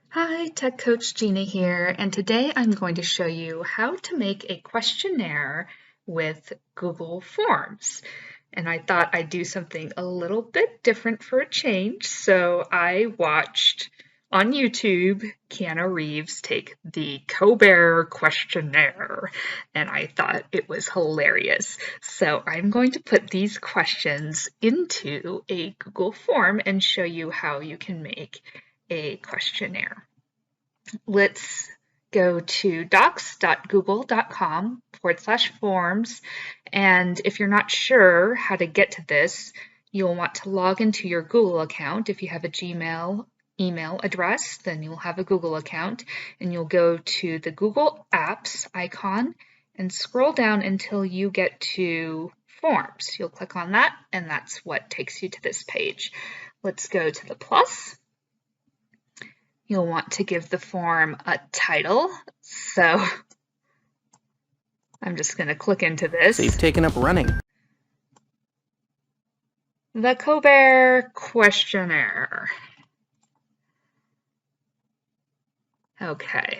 Hi, Tech Coach Gina here, and today I'm going to show you how to make a questionnaire with Google Forms. And I thought I'd do something a little bit different for a change, so I watched on YouTube Keanu Reeves take the Colbert Questionnaire, and I thought it was hilarious. So I'm going to put these questions into a Google form and show you how you can make a questionnaire. Let's go to docs.google.com/forms. And if you're not sure how to get to this, you'll want to log into your Google account. If you have a Gmail email address, then you'll have a Google account, and you'll go to the Google Apps icon and scroll down until you get to Forms. You'll click on that, and that's what takes you to this page. Let's go to the plus. You'll want to give the form a title. So I'm just going to click into this. So you've taken up running. The Colbert Questionnaire. Okay.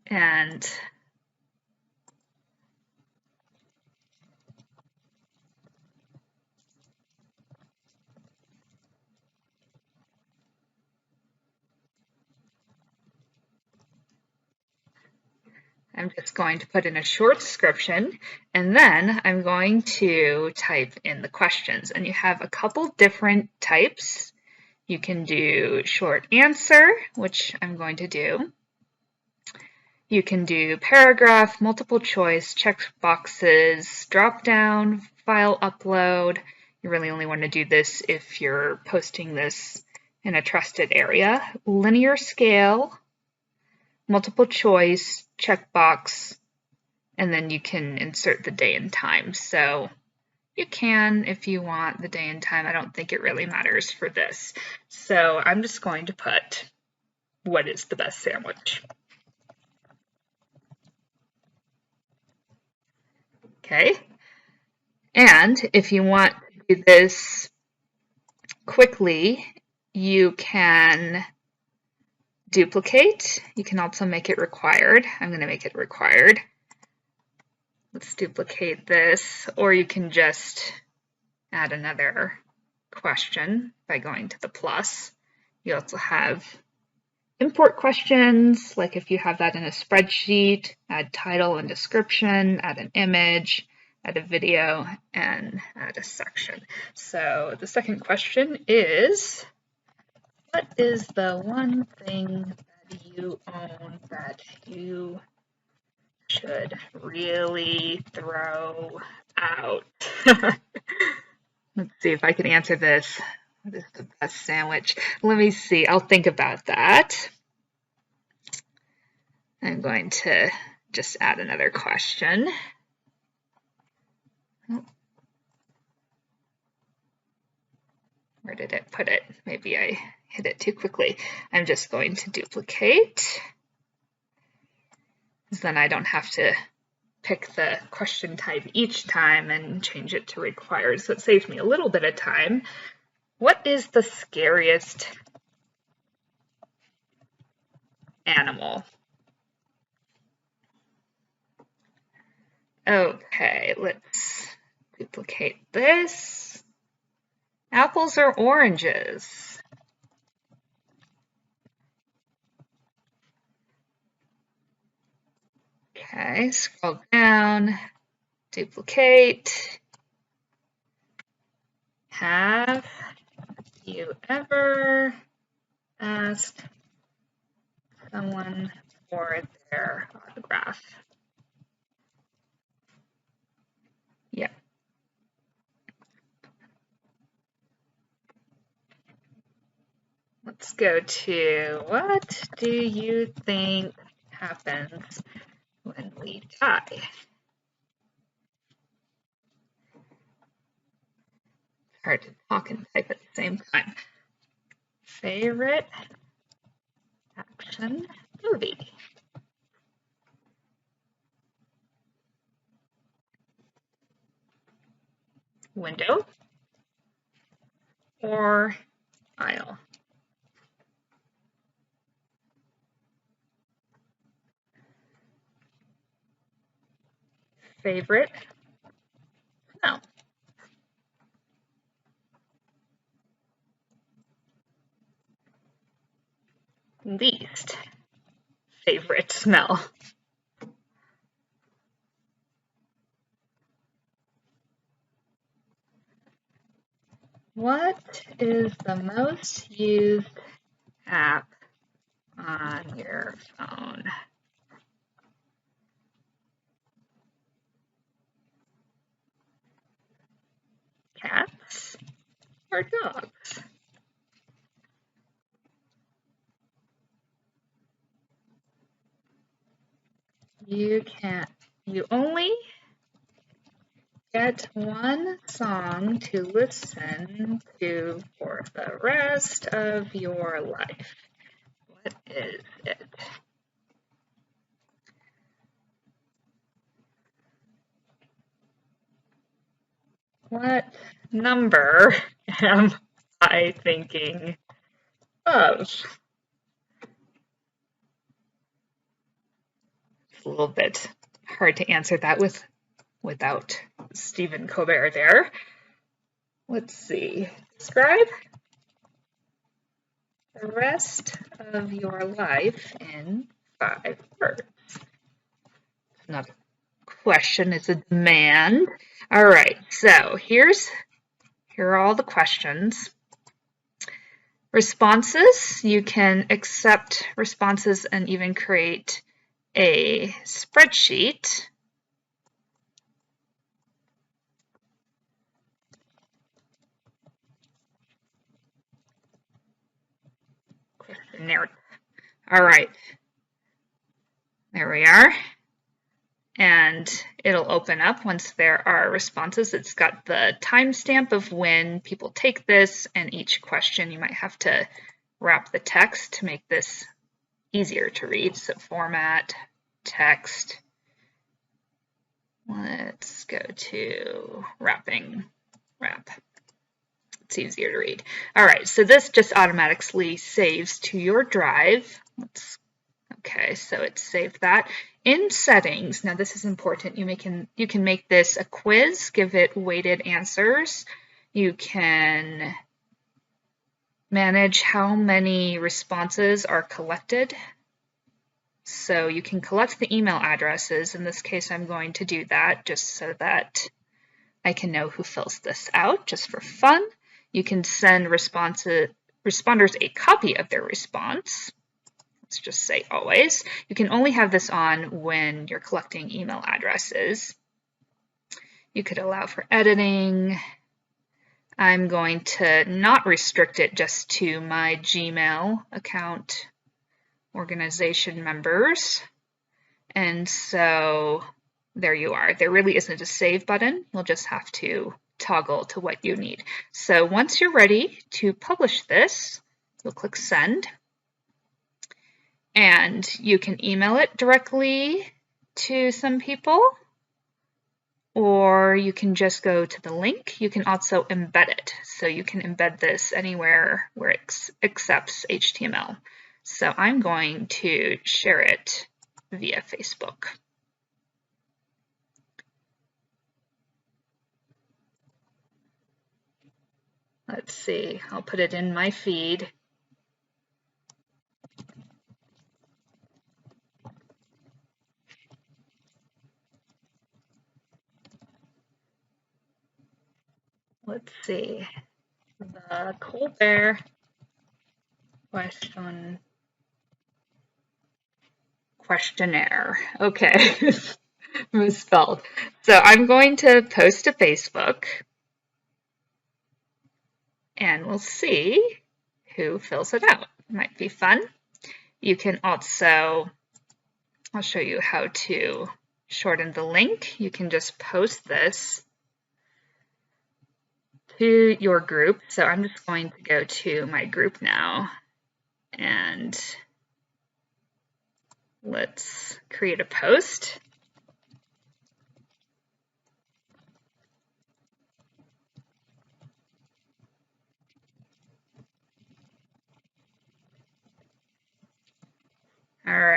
And I'm just going to put in a short description, and then I'm going to type in the questions. And you have a couple different types. You can do short answer, which I'm going to do. You can do paragraph, multiple choice, check boxes, drop down, file upload. You really only want to do this if you're posting this in a trusted area. Linear scale, multiple choice, checkbox, and then you can insert the day and time. So you can if you want the day and time. I don't think it really matters for this. So I'm just going to put, what is the best sandwich? Okay. And if you want to do this quickly, you can duplicate. You can also make it required. I'm going to make it required. Let's duplicate this, or you can just add another question by going to the plus. You also have import questions, like if you have that in a spreadsheet, add title and description, add an image, add a video, and add a section. So the second question is, what is the one thing that you own that you should really throw out? Let's see if I can answer this. What is the best sandwich? Let me see. I'll think about that. I'm going to just add another question. Oh. Where did it put it? Maybe I hit it too quickly. I'm just going to duplicate, because then I don't have to pick the question type each time and change it to required. So it saves me a little bit of time. What is the scariest animal? Okay, let's duplicate this. Apples or oranges? Okay, scroll down, duplicate. Have you ever asked someone for their autograph? Yeah. Let's go to, what do you think happens when we die? Hard to talk and type at the same time. Favorite action movie? Window. or aisle. Favorite smell. Least favorite smell. What is the most used app on your phone? Cats or dogs? You only get one song to listen to for the rest of your life. What is it? What number am I thinking of? It's a little bit hard to answer that without Stephen Colbert there. Let's see. Describe the rest of your life in 5 words. It's not a question, it's a demand. All right, so here are all the questions. Responses, you can accept responses and even create a spreadsheet. Questionnaire. All right, there we are. And it'll open up once there are responses. It's got the timestamp of when people take this, and each question you might have to wrap the text to make this easier to read. So format, text. Let's go to wrap. It's easier to read. All right, so this just automatically saves to your drive. Okay, so it's saved that. In settings, now this is important, you can make this a quiz, give it weighted answers. You can manage how many responses are collected. So you can collect the email addresses. In this case, I'm going to do that just so that I can know who fills this out, just for fun. You can send responders a copy of their response. Let's just say always. You can only have this on when you're collecting email addresses. You could allow for editing. I'm going to not restrict it just to my Gmail account organization members. And so there you are. There really isn't a save button. You'll just have to toggle to what you need. So once you're ready to publish this, you'll click send. And you can email it directly to some people, or you can just go to the link. You can also embed it. So you can embed this anywhere where it accepts HTML. So I'm going to share it via Facebook. Let's see, I'll put it in my feed. Let's see, the Colbert questionnaire. Okay, misspelled. So I'm going to post to Facebook, and we'll see who fills it out. Might be fun. You can also, I'll show you how to shorten the link. You can just post this to your group. So I'm just going to go to my group now, and let's create a post.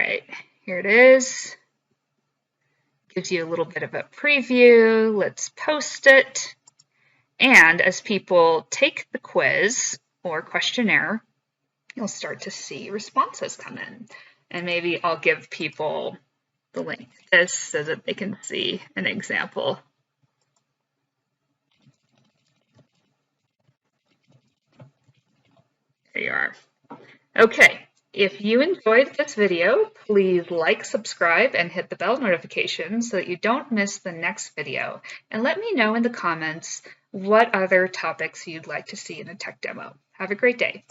right, here it is. Gives you a little bit of a preview. Let's post it. And as people take the quiz or questionnaire, you'll start to see responses come in. And maybe I'll give people the link to this so that they can see an example. There you are. Okay, if you enjoyed this video, please like, subscribe, and hit the bell notification so that you don't miss the next video. And let me know in the comments what other topics you'd like to see in a tech demo. Have a great day.